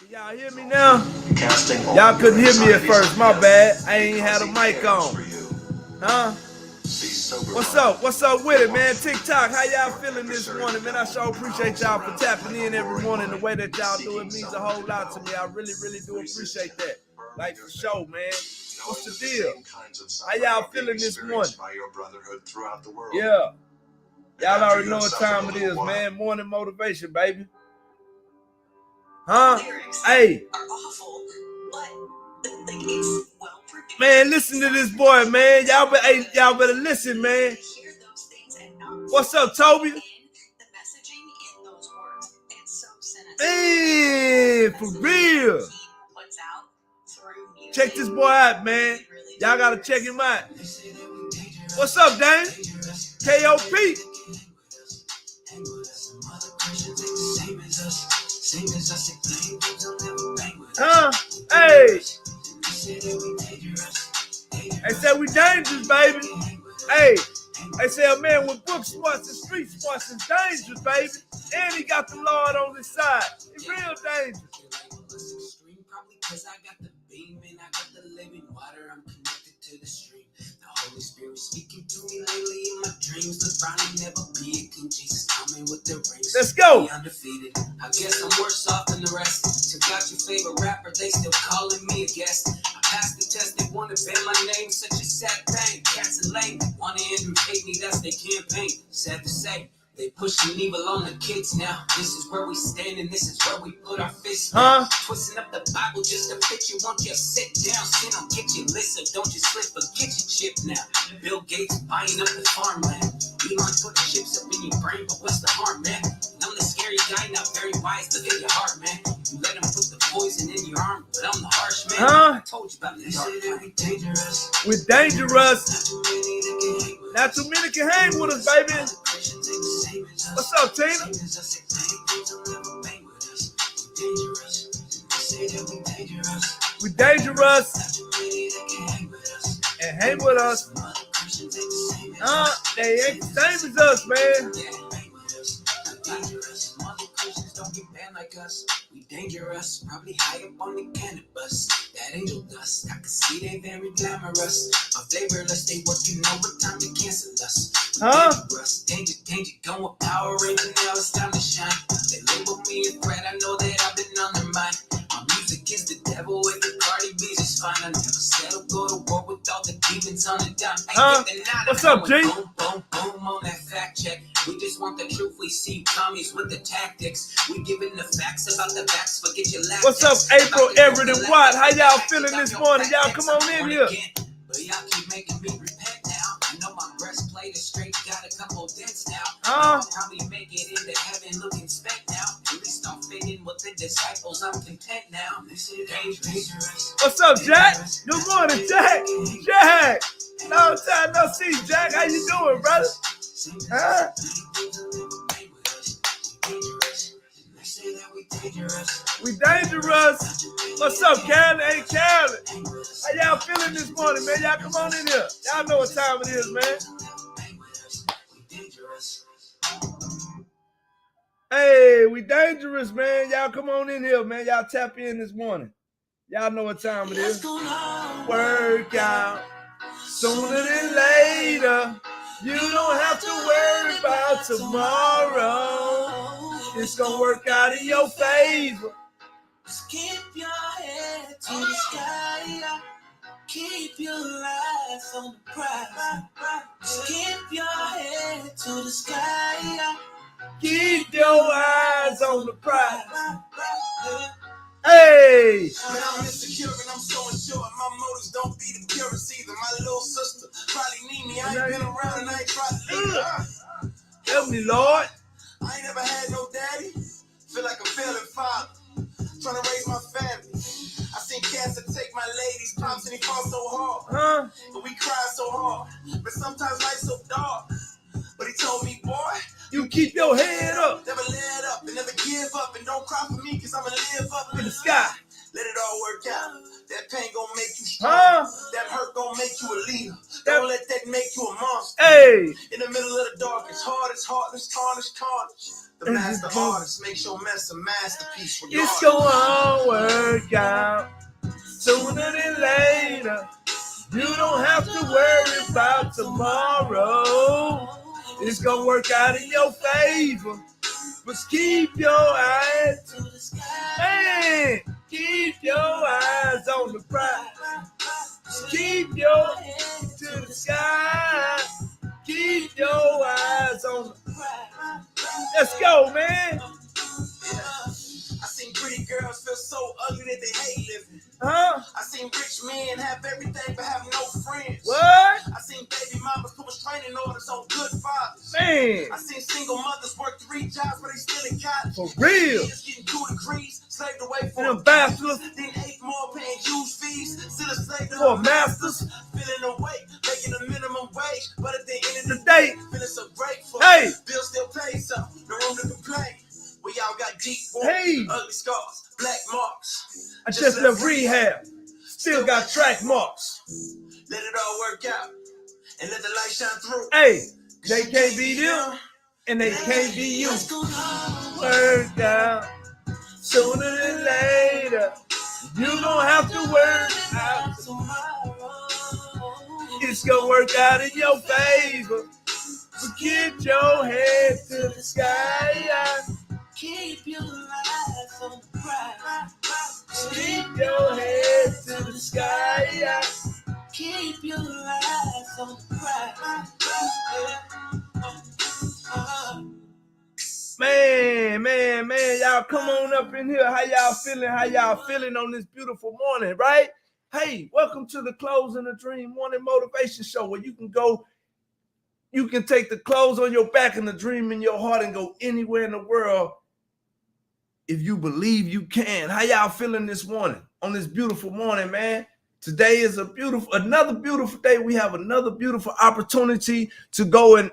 Y'all hear me now? Y'all couldn't hear me at first. My bad. I ain't had a mic on. Huh? What's up? What's up with it, man? TikTok, how y'all feeling this morning, man? I sure appreciate y'all for tapping in every morning. The way that y'all do it means a whole lot to me. I really, really do appreciate that. Like, for sure, man. What's the deal? How y'all feeling this morning? Yeah. Y'all already know what time it is, man. Morning motivation, baby. Huh? Hey. Man, listen to this boy, man. Y'all better listen, man. What's up, Toby? Man, for real. Check this boy out, man. Y'all gotta check him out. What's up, Dane? KOP. Huh? Hey. They said we dangerous, baby. Hey. They say a man with book smarts and street smarts is dangerous, baby. And he got the Lord on his side. He real dangerous. Cause I got the beam and I got the living water. I'm connected to the stream. The Holy Spirit speaking to me lately in my dreams. Let's probably never be a King Jesus coming with the rings. Let's go. Undefeated. I guess I'm worse off than the rest. Took out your favorite rapper, they still calling me a guest. I passed the test, they wanna ban my name. Such a sad thing. Cats and lame. Wanna hate me, that's their campaign. Sad to say. They pushing evil on the kids now. This is where we stand and this is where we put our fists down. Twisting up the Bible just to fit you. Won't you sit down? Sin don't get you lit, so don't you slip, but get your chip now. Bill Gates buying up the farmland. Elon put chips up in your brain, but what's the harm, man? I'm the scary guy, not very wise. Look at your heart, man. You let him put the poison in your arm, but I'm the harsh man. I told you about this. We're dangerous. We're dangerous. Not too many can hang with us, baby. What's up, Tina? We dangerous and hang with us. They ain't the same as us, man. Don't get banned like us. We dangerous, probably high up on the cannabis. That angel dust, I can see they very glamorous. But flavorless, they working overtime to cancel us. Danger, danger, going Power Ranger, now it's time to shine. They label me a threat, I know that I've been on their mind. My music is the devil, with the Cardi B's is fine. I never said I'll go to war with all the demons on the dime. What's up, G? Boom, boom, boom on that fact check. We just want the truth, we see commies with the tactics. We giving the facts about the facts, forget your last. What's up, April, Everett, and Watt? How y'all feeling this morning? Y'all come on in here. But y'all keep making me repent now. I know my breastplate is straight, got a couple dents now. I'll probably make it into heaven looking speck now. At least I'll fit in with the disciples, I'm content now. This is dangerous. What's up, Jack? Good morning, Jack. Jack. Long time no see, Jack. How you doing, brother? Huh? We dangerous. What's up, Karen? Hey, Karen. How y'all feeling this morning, man? Y'all come on in here. Y'all know what time it is, man. Hey, we dangerous, man. Y'all come on in here, man. Y'all tap in this morning. Y'all know what time it is. Work out sooner than later. You don't have to worry about tomorrow. It's gonna work out in your favor. Just keep your head to the sky. Keep your eyes on the prize. Just keep your head to the sky. Keep your eyes on the prize. Hey! But I'm insecure and I'm so unsure. My motives don't be the purest either. My little sister probably need me. I ain't been around and I ain't tried to leave her. Help me, Lord. I ain't never had no daddy. Feel like a failing father. Trying to raise my family. I seen cancer take my ladies. Pops and he fought so hard. But we cried so hard. But sometimes life's so dark. But he told me, boy, you keep your head up. Never let up and never give up. And don't cry for me, cause I'ma live up in the sky. Let it all work out. That pain gon' make you strong. That hurt gon' make you a leader. Don't let that make you a monster. Hey. In the middle of the dark, it's hard, it's heartless, tarnished, carnage. The master artist makes your mess a masterpiece. It's gonna work out sooner than later. You don't have to worry about tomorrow. It's gonna work out in your favor. But keep your eyes to the sky. Man, keep your eyes on the prize. Keep your head to the sky. Keep your eyes on the prize. Let's go, man. I seen pretty girls feel so ugly that they hate living. Huh? I seen rich men have everything but have no friends. What? I seen baby mamas put restraining orders on good fathers. Man. I seen single mothers work 3 jobs but they still in college. For real. Kids getting 2 degrees, slaved away for them bachelors. Then 8 more paying huge fees, still a slave to For her masters. Feeling away, making a minimum wage, but at the end of the day, feeling so grateful. Hey. Bills still pay, so no room to complain. We all got deep wounds, Hey. ugly scars, black marks. I just left rehab. Still got track marks. Let it all work out and let the light shine through. Hey, they can't be them and they can't be you. Work out sooner than later. You don't have to worry about tomorrow. It's gonna work out in your favor. So keep your head to the sky. Keep your eyes on the prize. Keep your head to the sky. Keep your eyes on the prize. Man, y'all come on up in here. How y'all feeling? How y'all feeling on this beautiful morning, right? Hey, welcome to the Clothes and the Dream Morning Motivation Show, where you can go, you can take the clothes on your back and the dream in your heart and go anywhere in the world if you believe you can. How y'all feeling this morning on this beautiful morning, man? Today is another beautiful day. We have another beautiful opportunity to go and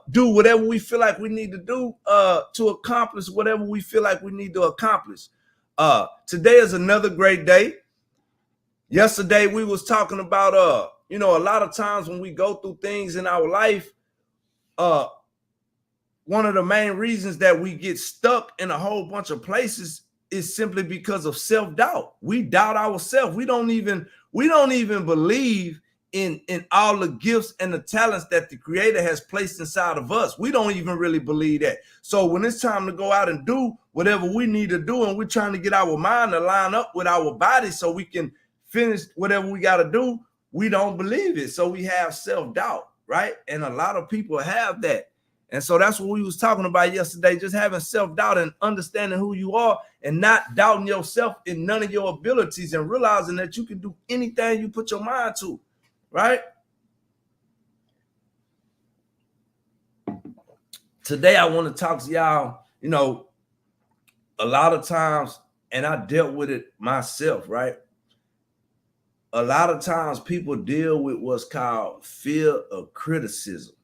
do whatever we feel like we need to do to accomplish whatever we feel like we need to accomplish. Today is another great day. Yesterday we was talking about a lot of times when we go through things in our life, one of the main reasons that we get stuck in a whole bunch of places is simply because of self-doubt. We doubt ourselves. We don't even believe in all the gifts and the talents that the Creator has placed inside of us. We don't even really believe that. So when it's time to go out and do whatever we need to do, and we're trying to get our mind to line up with our body so we can finish whatever we got to do, we don't believe it. So we have self-doubt, right? And a lot of people have that. And so that's what we was talking about yesterday, just having self-doubt and understanding who you are and not doubting yourself in none of your abilities and realizing that you can do anything you put your mind to, right? Today, I want to talk to y'all, a lot of times, and I dealt with it myself, right? A lot of times people deal with what's called fear of criticism.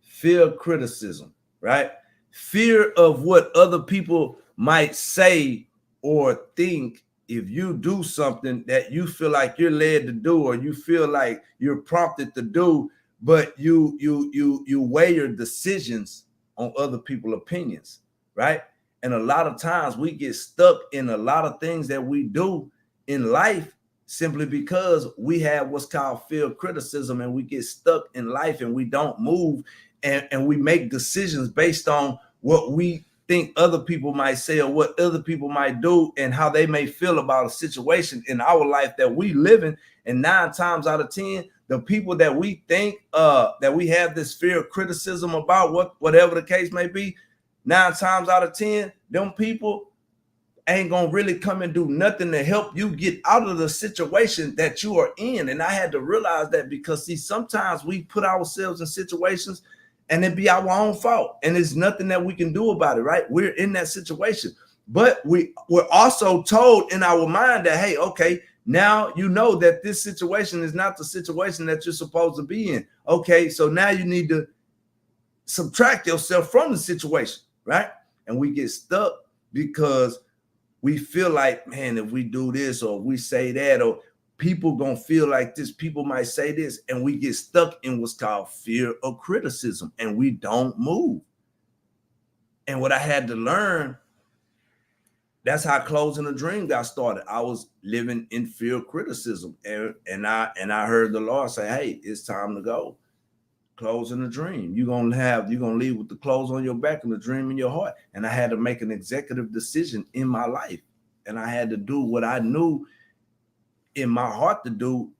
Fear of criticism, right? Fear of what other people might say or think if you do something that you feel like you're led to do or you feel like you're prompted to do, but you weigh your decisions on other people's opinions, right? And a lot of times we get stuck in a lot of things that we do in life simply because we have what's called fear of criticism, and we get stuck in life and we don't move. And we make decisions based on what we think other people might say or what other people might do and how they may feel about a situation in our life that we live in. And 9 times out of 10, the people that we think that we have this fear of criticism about, whatever the case may be, 9 times out of 10, them people ain't gonna really come and do nothing to help you get out of the situation that you are in. And I had to realize that because, see, sometimes we put ourselves in situations and it be our own fault. And there's nothing that we can do about it, right? We're in that situation. But we're also told in our mind that, hey, okay, now you know that this situation is not the situation that you're supposed to be in. Okay, so now you need to subtract yourself from the situation, right? And we get stuck because we feel like, man, if we do this or we say that, or people gonna feel like this, people might say this, and we get stuck in what's called fear of criticism, and we don't move. And what I had to learn, that's how Closing a Dream got started. I was living in fear of criticism. And I heard the Lord say, hey, it's time to go. Closing a dream. You're gonna leave with the clothes on your back and the dream in your heart. And I had to make an executive decision in my life. And I had to do what I knew in my heart to do,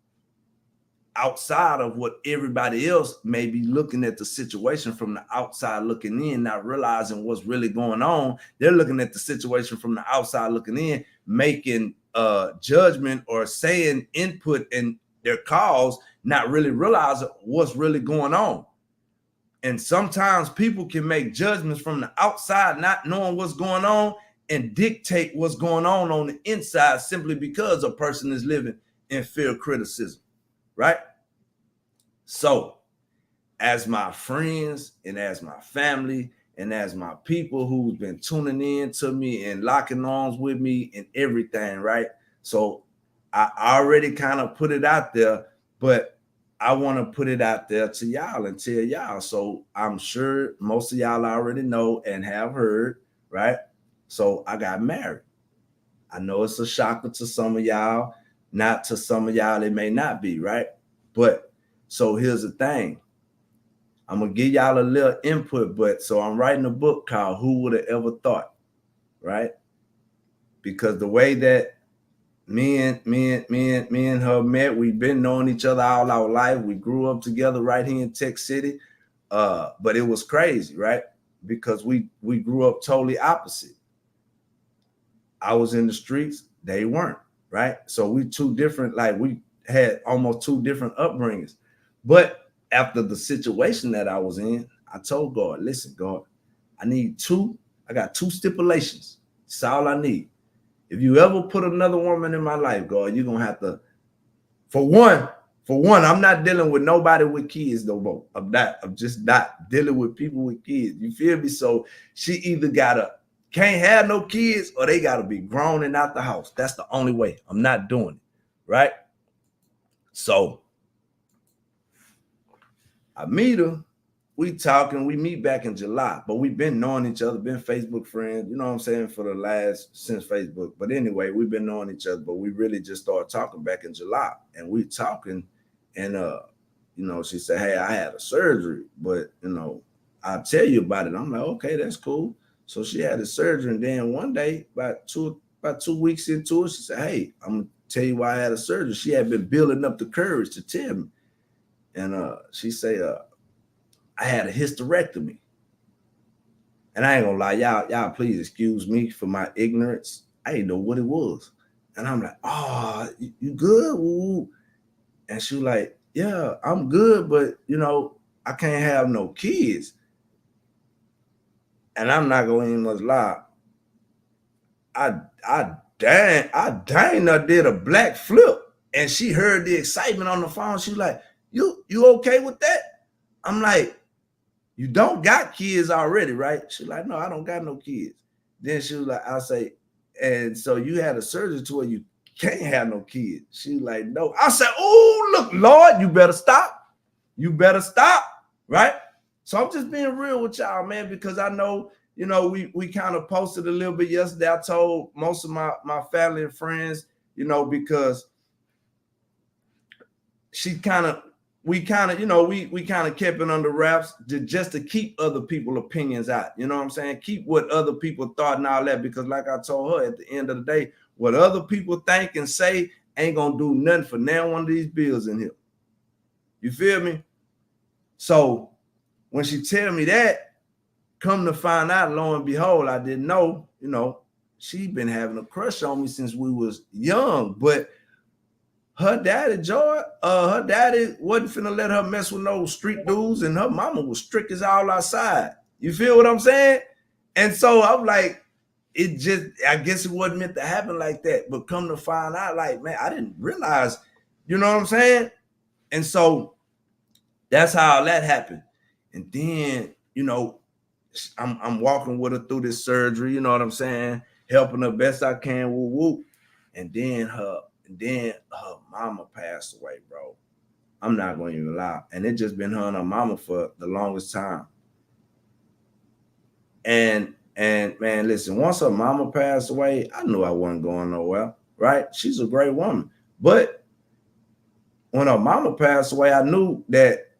outside of what everybody else may be looking at the situation from the outside looking in, not realizing what's really going on. They're looking at the situation from the outside looking in, making judgment or saying input in their cause, not really realizing what's really going on. And sometimes people can make judgments from the outside, not knowing what's going on, and dictate what's going on the inside, simply because a person is living in fear of criticism, right? So, as my friends and as my family and as my people who's been tuning in to me and locking arms with me and everything, right? So I already kind of put it out there, but I want to put it out there to y'all and tell y'all. So I'm sure most of y'all already know and have heard, right? So I got married. I know it's a shocker to some of y'all, not to some of y'all, it may not be, right? But so here's the thing. I'm gonna give y'all a little input, but so I'm writing a book called Who Would Have Ever Thought, right? Because the way that me and her met, we've been knowing each other all our life. We grew up together right here in Tech City. But it was crazy, right? Because we grew up totally opposite. I was in the streets, they weren't, right? So we two different, like we had almost two different upbringings. But after the situation that I was in, I told God, listen, God, I got two stipulations. That's all I need. If you ever put another woman in my life, God, you're gonna have to, for one, I'm not dealing with nobody with kids no more. I'm just not dealing with people with kids. You feel me? So she either can't have no kids, or they gotta be grown and out the house. That's the only way. I'm not doing it. Right? So I meet her, we talking, we meet back in July, but we've been knowing each other, been Facebook friends, you know what I'm saying, since Facebook. But anyway, we've been knowing each other, but we really just started talking back in July. And we talking, and she said, hey, I had a surgery, but I'll tell you about it. I'm like, okay, that's cool. So she had a surgery, and then one day, about 2 weeks into it, she said, hey, I'm gonna tell you why I had a surgery. She had been building up the courage to tell me. And she said, I had a hysterectomy. And I ain't gonna lie, y'all please excuse me for my ignorance. I didn't know what it was. And I'm like, oh, you good? Ooh. And she was like, yeah, I'm good, but I can't have no kids. And I'm not gonna even much lie. I dang did a black flip. And she heard the excitement on the phone. She was like, you okay with that? I'm like, you don't got kids already, right? She's like, no, I don't got no kids. Then she was like, I'll say, and so you had a surgery to where you can't have no kids. She's like, no. I said, oh, look, Lord, you better stop. You better stop, right? So I'm just being real with y'all, man, because I know, we kind of posted a little bit yesterday. I told most of my family and friends, because we kind of kept it under wraps just to keep other people's opinions out. You know what I'm saying? Keep what other people thought and all that, because like I told her, at the end of the day, what other people think and say ain't gonna do nothing for now one of these bills in here. You feel me? So when she tell me that, come to find out, lo and behold, I didn't know, she been having a crush on me since we was young, but her daddy wasn't finna let her mess with no street dudes, and her mama was strict as all outside. You feel what I'm saying? And so I'm like, I guess it wasn't meant to happen like that. But come to find out, like, man, I didn't realize, you know what I'm saying? And so that's how that happened. And then, I'm walking with her through this surgery, you know what I'm saying? Helping her best I can, woo woo. And then her mama passed away, bro. I'm not going to even lie. And it just been her and her mama for the longest time. And man, listen, once her mama passed away, I knew I wasn't going nowhere, right? She's a great woman. But when her mama passed away, I knew that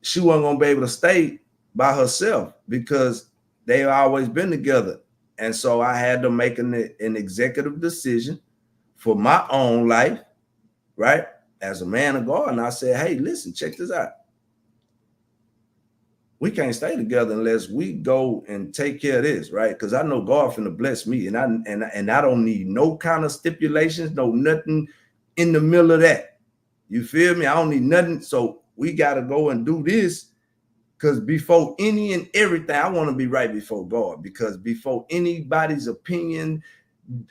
she wasn't gonna be able to stay by herself because they've always been together. And so I had to make an executive decision for my own life, right? As a man of God. And I said, hey, listen, check this out. We can't stay together unless we go and take care of this, right? Because I know God finna bless me, and I don't need no kind of stipulations, no nothing in the middle of that. You feel me? I don't need nothing. So we gotta go and do this. Because before any and everything, I want to be right before God. Because before anybody's opinion,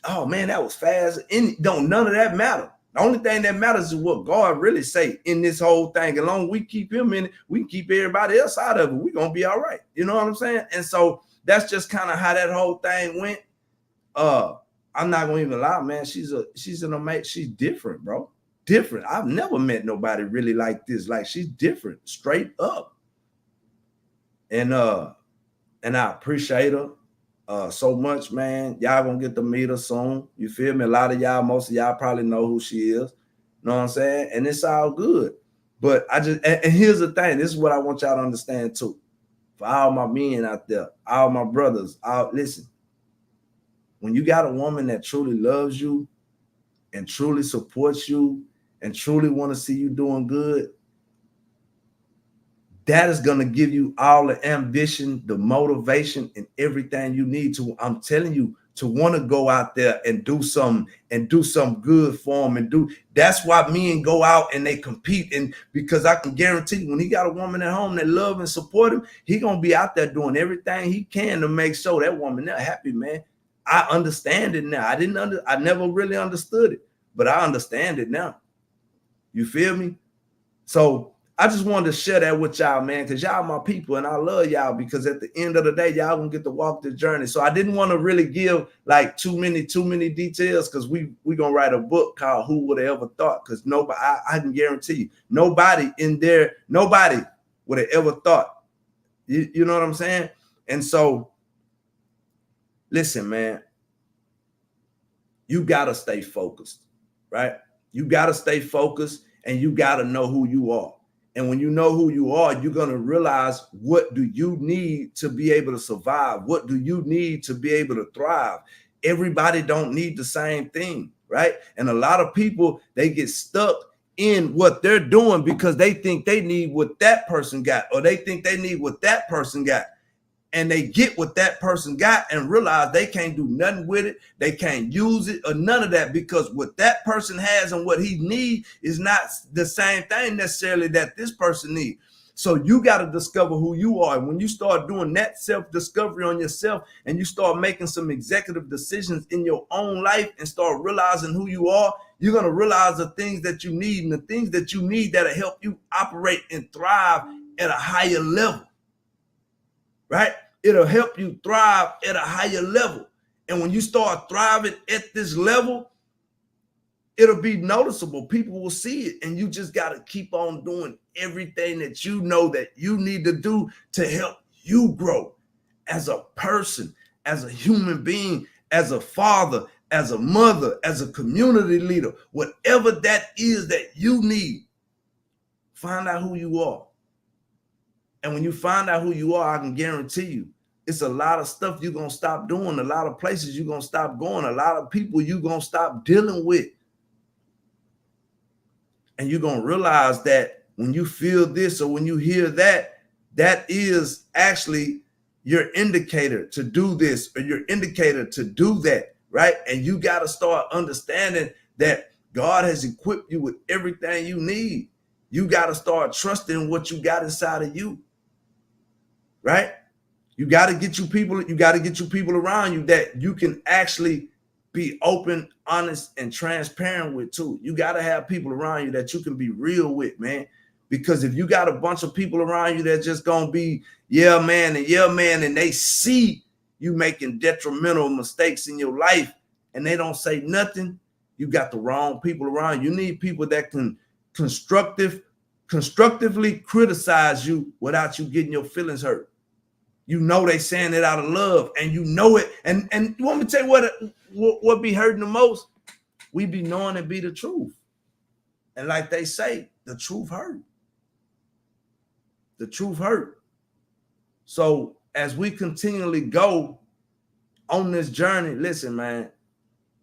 oh man, that was fast. None of that matter. The only thing that matters is what God really say in this whole thing. As long as we keep him in it, we can keep everybody else out of it. We're gonna be all right. You know what I'm saying? And so that's just kind of how that whole thing went. I'm not gonna even lie, man. She's different, bro. Different. I've never met nobody really like this. Like, she's different, straight up. And I appreciate her so much, man. Y'all gonna get to meet her soon. You feel me? A lot of y'all, most of y'all probably know who she is. You know what I'm saying? And it's all good. But and here's the thing. This is what I want y'all to understand too. For all my men out there, all my brothers, listen. When you got a woman that truly loves you and truly supports you and truly want to see you doing good, that is going to give you all the ambition, the motivation, and everything you need to, I'm telling you, to want to go out there and do some good for them. That's why men go out and they compete. And because I can guarantee you, when he got a woman at home that love and support him, he going to be out there doing everything he can to make sure that woman there happy, man. I understand it now. I never really understood it, but I understand it now. You feel me? So I just wanted to share that with y'all, man, because y'all my people and I love y'all, because at the end of the day, y'all gonna get to walk the journey. So I didn't want to really give like too many details, because we gonna write a book called Who Would Have Ever Thought? Because nobody, I can guarantee you, nobody would have ever thought. You know what I'm saying? And so, listen, man, you gotta stay focused, right? You gotta stay focused, and you gotta know who you are. And when you know who you are, you're going to realize, what do you need to be able to survive? What do you need to be able to thrive? Everybody don't need the same thing, right? And a lot of people, they get stuck in what they're doing because they think they need what that person got, or they think they need what that person got. And they get what that person got and realize they can't do nothing with it. They can't use it or none of that, because what that person has and what he needs is not the same thing necessarily that this person needs. So you got to discover who you are. And when you start doing that self-discovery on yourself, and you start making some executive decisions in your own life and start realizing who you are, you're going to realize the things that you need, and the things that you need that'll help you operate and thrive at a higher level. Right? It'll help you thrive at a higher level. And when you start thriving at this level, it'll be noticeable. People will see it. And you just got to keep on doing everything that you know that you need to do to help you grow as a person, as a human being, as a father, as a mother, as a community leader. Whatever that is that you need, find out who you are. And when you find out who you are, I can guarantee you, it's a lot of stuff you're going to stop doing, a lot of places you're going to stop going, a lot of people you're going to stop dealing with. And you're going to realize that when you feel this or when you hear that, that is actually your indicator to do this or your indicator to do that, right? And you got to start understanding that God has equipped you with everything you need. You got to start trusting what you got inside of you. Right? You got to get you people around you that you can actually be open, honest, and transparent with too. You got to have people around you that you can be real with, man. Because if you got a bunch of people around you that just gonna be yeah man, and they see you making detrimental mistakes in your life and they don't say nothing, you got the wrong people around. You need people that can constructively criticize you without you getting your feelings hurt. You know they saying it out of love, and you know it. And you want me to tell you what be hurting the most? We be knowing it be the truth. And like they say, the truth hurt. The truth hurt. So as we continually go on this journey, listen, man,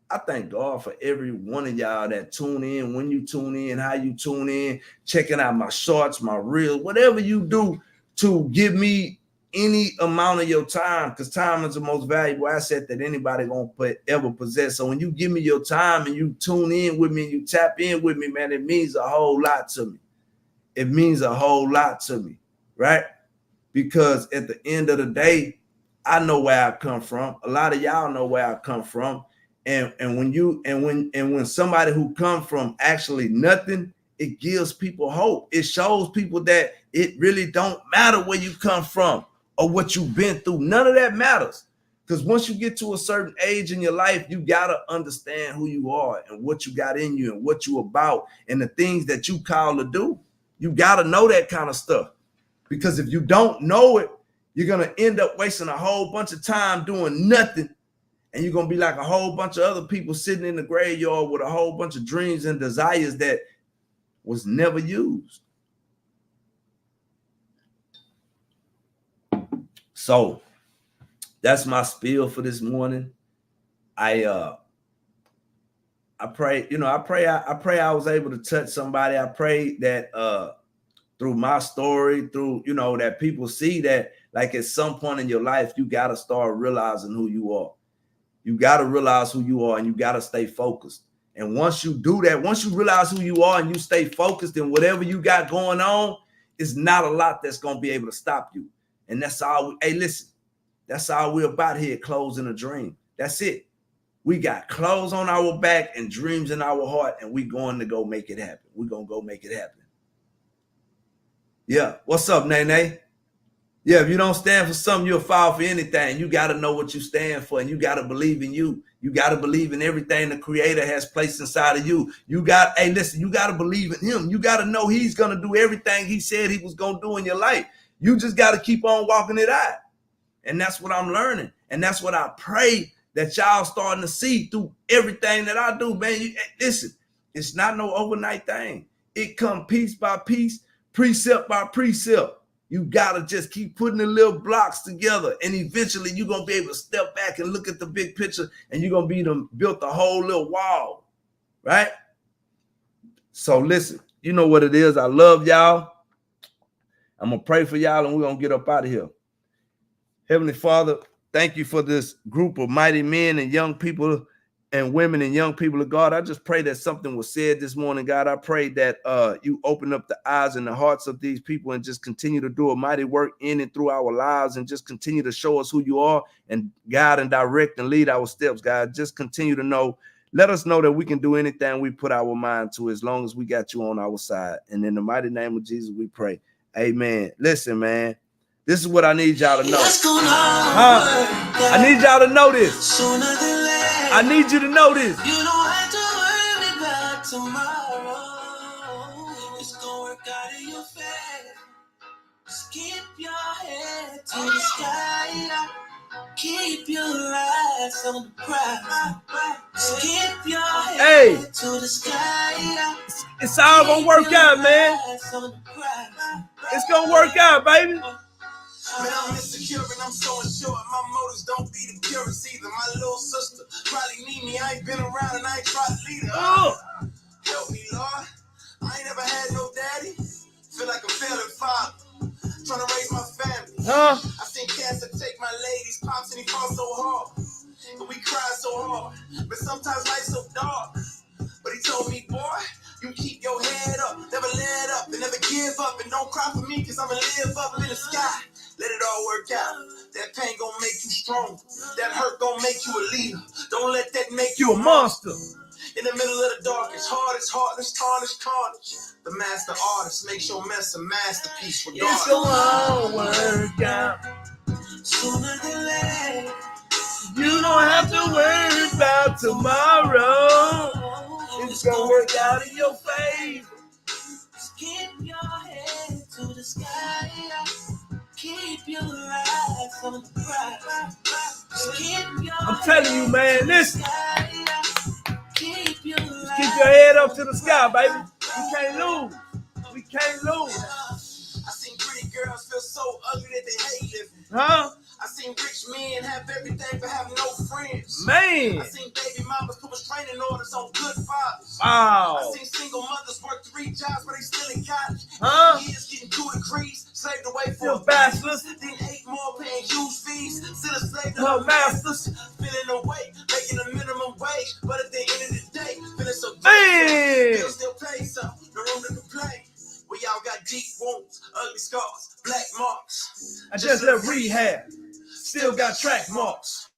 I thank God for every one of y'all that tune in, when you tune in, how you tune in, checking out my shorts, my reels, whatever you do to give me any amount of your time, because time is the most valuable asset that anybody gonna ever possess. So when you give me your time and you tune in with me and you tap in with me, man, it means a whole lot to me. It means a whole lot to me, right? Because at the end of the day, I know where I come from. A lot of y'all know where I come from. And when somebody who come from actually nothing, it gives people hope. It shows people that it really don't matter where you come from or what you've been through. None of that matters. Because once you get to a certain age in your life, you gotta understand who you are and what you got in you and what you about and the things that you call to do. You gotta know that kind of stuff. Because if you don't know it, you're going to end up wasting a whole bunch of time doing nothing. And you're going to be like a whole bunch of other people sitting in the graveyard with a whole bunch of dreams and desires that was never used. So that's my spiel for this morning. I pray, I pray I was able to touch somebody. I pray that through my story, through, that people see that, like, at some point in your life, you got to start realizing who you are. You got to realize who you are, and you got to stay focused. And once you do that, once you realize who you are and you stay focused in whatever you got going on, it's not a lot that's going to be able to stop you. And that's all. Hey, listen, that's all we're about here, clothes in a dream. That's it. We got clothes on our back and dreams in our heart, and we going to go make it happen. We're going to go make it happen. Yeah. What's up, Nene? Yeah, if you don't stand for something, you'll fall for anything. You got to know what you stand for, and you got to believe in you. You got to believe in everything the Creator has placed inside of you. You got to believe in Him. You got to know He's going to do everything He said He was going to do in your life. You just got to keep on walking it out. And that's what I'm learning. And that's what I pray that y'all starting to see through everything that I do, man. Listen, it's not no overnight thing. It come piece by piece, precept by precept. You got to just keep putting the little blocks together, and eventually you're going to be able to step back and look at the big picture, and you're going to be built a whole little wall, right? So listen, you know what it is. I love y'all. I'm going to pray for y'all, and we're going to get up out of here. Heavenly Father, thank you for this group of mighty men and young people and women and young people of God. I just pray that something was said this morning, God. I pray that you open up the eyes and the hearts of these people and just continue to do a mighty work in and through our lives, and just continue to show us who you are and guide and direct and lead our steps, God. Just continue to know. Let us know that we can do anything we put our mind to, as long as we got you on our side. And in the mighty name of Jesus, we pray. Amen. Listen, man. This is what I need y'all to know. I need y'all to know this. I need you to know this. You don't have to worry about tomorrow. It's gonna work out in your favor. Just keep your head to the sky. Keep your eyes on the prize. Just keep your head to the sky. It's all gonna work out, man. It's gonna work out, baby. Man, I'm insecure and I'm so unsure. My motives don't be the purest either. My little sister probably need me. I ain't been around and I ain't tried to lead her. Help me, Lord. I ain't never had no daddy. Feel like a failing father. Trying to raise my family. I seen cancer take my lady's pops and he fought so hard. And we cried so hard. But sometimes life's so dark. But he told me, boy, you keep your head up. Never let up and never give up. And don't cry for me, cause I'ma live up in the sky. Let it all work out. That pain gon' make you strong. That hurt gon' make you a leader. Don't let that make you a monster. In the middle of the darkest, hardest, tarnished. The master artist makes your mess a masterpiece regardless. It's gonna work out. Sooner than later. You don't have to worry about tomorrow. It's gonna work out in your favor. Just keep your head to the sky. Keep your eyes on the prize. I'm telling you, man, listen. Keep your Keep your head up to the sky, baby. We can't lose. We can't lose. I seen pretty girls feel so ugly that they hate living. Huh? I seen rich men have everything but have no friends. Man. I seen baby mamas put restraining orders on good fathers. Wow. I seen single mothers work 3 jobs but they still in college. Huh? 8 years getting 2 degrees, slaved away for Still bachelors. Then 8 more paying huge fees, still a slave to Her her masters. feeling away, making a minimum wage, but at the end of the day, feeling so Man. bills still pay some, no room to complain. We all got deep wounds, ugly scars, black marks. I just left rehab. Still got track marks.